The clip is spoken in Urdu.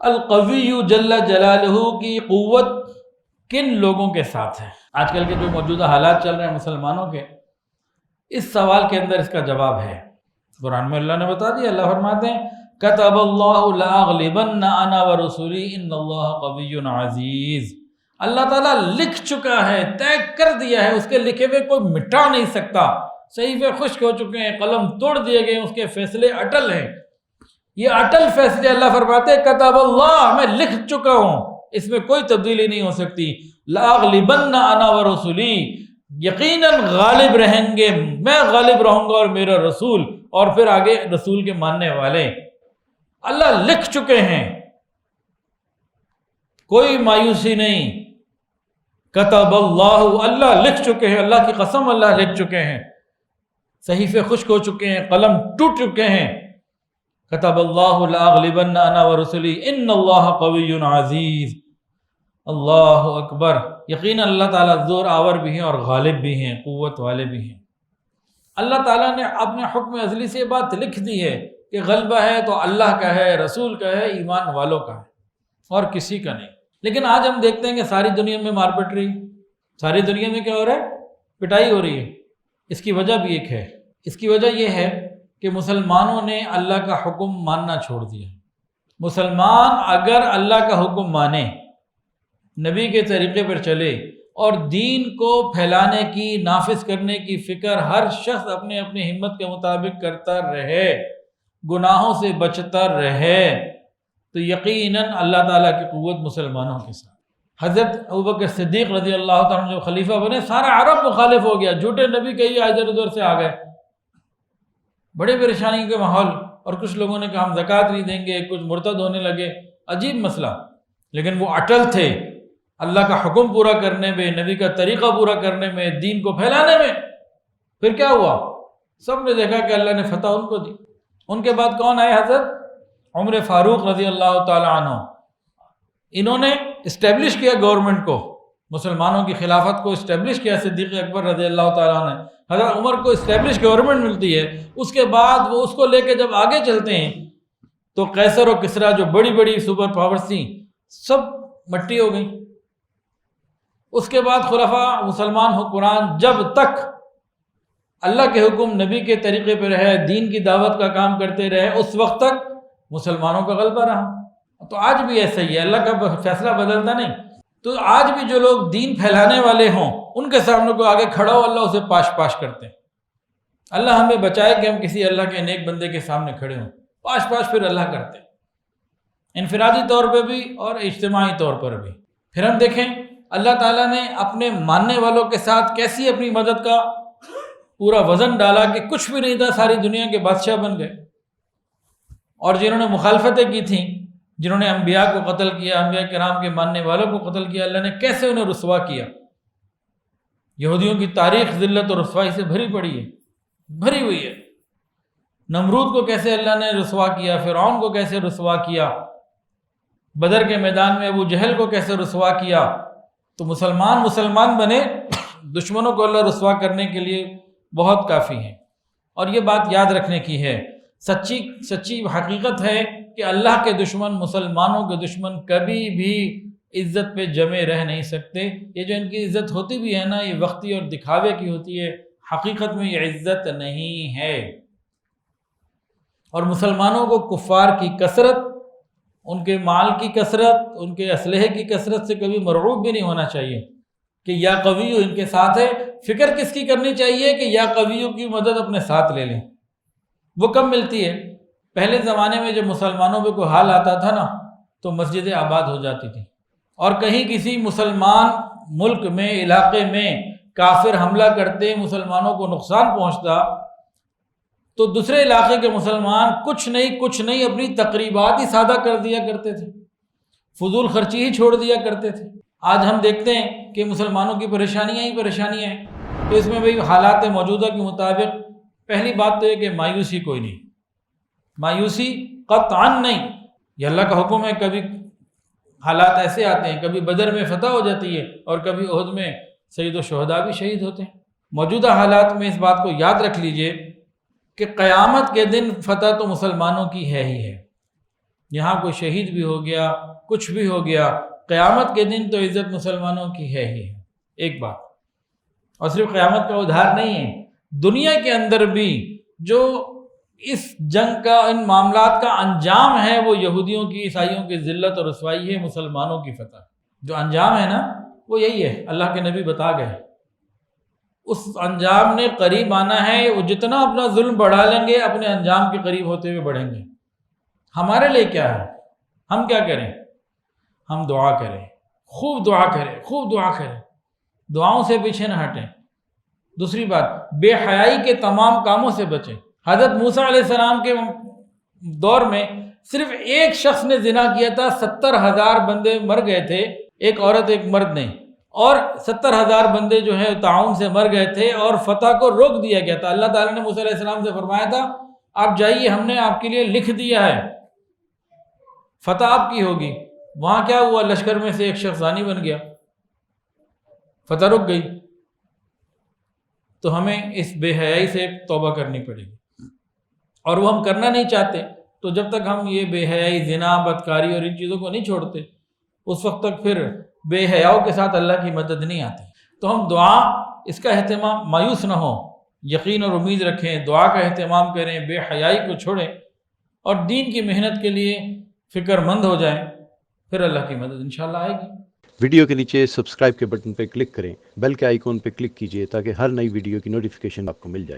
القوی جل جلالہ کی قوت کن لوگوں کے ساتھ ہے؟ آج کل کے جو موجودہ حالات چل رہے ہیں مسلمانوں کے، اس سوال کے اندر اس کا جواب ہے۔ قرآن میں اللہ نے بتا دیا، اللہ فرماتے ہیں کتب اللہ لاغلبن انا ورسولی ان اللہ قوی عزیز۔ اللہ تعالیٰ لکھ چکا ہے، طے کر دیا ہے، اس کے لکھے ہوئے کوئی مٹا نہیں سکتا۔ صحیفے خشک ہو چکے ہیں، قلم توڑ دیے گئے، اس کے فیصلے اٹل ہیں۔ یہ اٹل فیصلے اللہ فرماتے ہیں کتب اللہ، میں لکھ چکا ہوں، اس میں کوئی تبدیلی نہیں ہو سکتی۔ لاغلبن انا ورسولی، یقیناً غالب رہیں گے، میں غالب رہوں گا اور میرا رسول، اور پھر آگے رسول کے ماننے والے۔ اللہ لکھ چکے ہیں، کوئی مایوسی نہیں۔ کتب اللہ، اللہ لکھ چکے ہیں، اللہ کی قسم اللہ لکھ چکے ہیں۔ صحیفے خشک ہو چکے ہیں، قلم ٹوٹ چکے ہیں۔ کتب اللہ لاغلبن انا ورسلی ان اللہ قوی عزیز۔ اللہ اکبر، یقیناً اللہ تعالیٰ زور آور بھی ہیں اور غالب بھی ہیں، قوت والے بھی ہیں۔ اللہ تعالیٰ نے اپنے حکم ازلی سے یہ بات لکھ دی ہے کہ غلبہ ہے تو اللہ کا ہے، رسول کا ہے، ایمان والوں کا ہے، اور کسی کا نہیں۔ لیکن آج ہم دیکھتے ہیں کہ ساری دنیا میں مار پٹ رہی، ساری دنیا میں کیا ہو رہا ہے؟ پٹائی ہو رہی ہے۔ اس کی وجہ بھی ایک ہے، اس کی وجہ یہ ہے کہ مسلمانوں نے اللہ کا حکم ماننا چھوڑ دیا۔ مسلمان اگر اللہ کا حکم مانے، نبی کے طریقے پر چلے، اور دین کو پھیلانے کی، نافذ کرنے کی فکر ہر شخص اپنے اپنی ہمت کے مطابق کرتا رہے، گناہوں سے بچتا رہے، تو یقیناً اللہ تعالیٰ کی قوت مسلمانوں کے ساتھ۔ حضرت ابوبکر صدیق رضی اللہ تعالیٰ عنہ جب خلیفہ بنے، سارا عرب مخالف ہو گیا، جھوٹے نبی کہیے ادھر ادھر سے آ گئے، بڑے پریشانی کے ماحول، اور کچھ لوگوں نے کہا ہم زکوٰۃ نہیں دیں گے، کچھ مرتد ہونے لگے، عجیب مسئلہ۔ لیکن وہ اٹل تھے اللہ کا حکم پورا کرنے میں، نبی کا طریقہ پورا کرنے میں، دین کو پھیلانے میں۔ پھر کیا ہوا؟ سب نے دیکھا کہ اللہ نے فتح ان کو دی۔ ان کے بعد کون آئے؟ حضرت عمر فاروق رضی اللہ تعالی عنہ۔ انہوں نے اسٹیبلش کیا گورنمنٹ کو، مسلمانوں کی خلافت کو اسٹیبلش کیا۔ صدیق اکبر رضی اللہ تعالیٰ عنہ، حضرت عمر کو اسٹیبلش گورنمنٹ ملتی ہے۔ اس کے بعد وہ اس کو لے کے جب آگے چلتے ہیں تو قیصر و کسریٰ جو بڑی بڑی سپر پاورز تھیں، سب مٹی ہو گئیں۔ اس کے بعد خلفاء مسلمان حکمران جب تک اللہ کے حکم، نبی کے طریقے پہ رہے، دین کی دعوت کا کام کرتے رہے، اس وقت تک مسلمانوں کا غلبہ رہا۔ تو آج بھی ایسا ہی ہے، اللہ کا فیصلہ بدلتا نہیں۔ تو آج بھی جو لوگ دین پھیلانے والے ہوں، ان کے سامنے کو آگے کھڑا ہو، اللہ اسے پاش پاش کرتے ہیں۔ اللہ ہمیں بچائے کہ ہم کسی اللہ کے نیک بندے کے سامنے کھڑے ہوں، پاش پاش پھر اللہ کرتے ہیں، انفرادی طور پہ بھی اور اجتماعی طور پر بھی۔ پھر ہم دیکھیں اللہ تعالیٰ نے اپنے ماننے والوں کے ساتھ کیسی اپنی مدد کا پورا وزن ڈالا کہ کچھ بھی نہیں تھا، ساری دنیا کے بادشاہ بن گئے۔ اور جنہوں نے مخالفتیں کی تھیں، جنہوں نے انبیاء کو قتل کیا، انبیاء کرام کے ماننے والوں کو قتل کیا، اللہ نے کیسے انہیں رسوا کیا۔ یہودیوں کی تاریخ ذلت اور رسوائی سے بھری پڑی ہے، بھری ہوئی ہے۔ نمرود کو کیسے اللہ نے رسوا کیا، فرعون کو کیسے رسوا کیا، بدر کے میدان میں ابو جہل کو کیسے رسوا کیا۔ تو مسلمان بنے، دشمنوں کو اللہ رسوا کرنے کے لیے بہت کافی ہیں۔ اور یہ بات یاد رکھنے کی ہے، سچی حقیقت ہے کہ اللہ کے دشمن، مسلمانوں کے دشمن کبھی بھی عزت پہ جمے رہ نہیں سکتے۔ یہ جو ان کی عزت ہوتی بھی ہے نا، یہ وقتی اور دکھاوے کی ہوتی ہے، حقیقت میں یہ عزت نہیں ہے۔ اور مسلمانوں کو کفار کی کثرت، ان کے مال کی کثرت، ان کے اسلحے کی کثرت سے کبھی مرعوب بھی نہیں ہونا چاہیے کہ یا قویو ان کے ساتھ ہے۔ فکر کس کی کرنی چاہیے کہ یا قویو کی مدد اپنے ساتھ لے لیں۔ وہ کب ملتی ہے؟ پہلے زمانے میں جب مسلمانوں پہ کوئی حال آتا تھا نا، تو مسجدیں آباد ہو جاتی تھیں، اور کہیں کسی مسلمان ملک میں، علاقے میں کافر حملہ کرتے، مسلمانوں کو نقصان پہنچتا، تو دوسرے علاقے کے مسلمان کچھ نہیں اپنی تقریبات ہی سادہ کر دیا کرتے تھے، فضول خرچی ہی چھوڑ دیا کرتے تھے۔ آج ہم دیکھتے ہیں کہ مسلمانوں کی پریشانیاں ہی پریشانیاں ہیں۔ تو اس میں بھئی حالات موجودہ کے مطابق پہلی بات تو یہ کہ مایوسی کوئی نہیں، مایوسی قطعاً نہیں۔ یہ اللہ کا حکم ہے، کبھی حالات ایسے آتے ہیں، کبھی بدر میں فتح ہو جاتی ہے اور کبھی احد میں سید و شہداء بھی شہید ہوتے ہیں۔ موجودہ حالات میں اس بات کو یاد رکھ لیجئے کہ قیامت کے دن فتح تو مسلمانوں کی ہے ہی ہے، یہاں کوئی شہید بھی ہو گیا، کچھ بھی ہو گیا، قیامت کے دن تو عزت مسلمانوں کی ہے ہی ہے، ایک بات۔ اور صرف قیامت کا ادھار نہیں ہے، دنیا کے اندر بھی جو اس جنگ کا، ان معاملات کا انجام ہے، وہ یہودیوں کی، عیسائیوں کی ذلت اور رسوائی ہے، مسلمانوں کی فتح۔ جو انجام ہے نا وہ یہی ہے، اللہ کے نبی بتا گئے، اس انجام نے قریب آنا ہے۔ وہ جتنا اپنا ظلم بڑھا لیں گے، اپنے انجام کے قریب ہوتے ہوئے بڑھیں گے۔ ہمارے لیے کیا ہے؟ ہم کیا کریں؟ ہم دعا کریں، خوب دعا کریں، خوب دعا کریں، دعاؤں سے پیچھے نہ ہٹیں۔ دوسری بات، بے حیائی کے تمام کاموں سے بچیں۔ حضرت موسیٰ علیہ السلام کے دور میں صرف ایک شخص نے زنا کیا تھا، 70,000 بندے مر گئے تھے، ایک عورت ایک مرد نے، اور 70,000 بندے جو ہے طاعون سے مر گئے تھے، اور فتح کو روک دیا گیا تھا۔ اللہ تعالیٰ نے موسیٰ علیہ السلام سے فرمایا تھا آپ جائیے، ہم نے آپ کے لیے لکھ دیا ہے، فتح آپ کی ہوگی۔ وہاں کیا ہوا؟ لشکر میں سے ایک شخص زانی بن گیا، فتح رک گئی۔ تو ہمیں اس بے حیائی سے توبہ کرنی پڑے گی، اور وہ ہم کرنا نہیں چاہتے۔ تو جب تک ہم یہ بے حیائی، زنا، بدکاری اور ان چیزوں کو نہیں چھوڑتے، اس وقت تک پھر بے حیاؤں کے ساتھ اللہ کی مدد نہیں آتی۔ تو ہم دعا، اس کا اہتمام، مایوس نہ ہوں، یقین اور امید رکھیں، دعا کا اہتمام کریں، بے حیائی کو چھوڑیں، اور دین کی محنت کے لیے فکر مند ہو جائیں، پھر اللہ کی مدد انشاءاللہ آئے گی۔ ویڈیو کے نیچے سبسکرائب کے بٹن پہ کلک کریں، بیل کے آئیکن پہ کلک کیجئے تاکہ ہر نئی ویڈیو کی نوٹیفیکیشن آپ کو مل جائے۔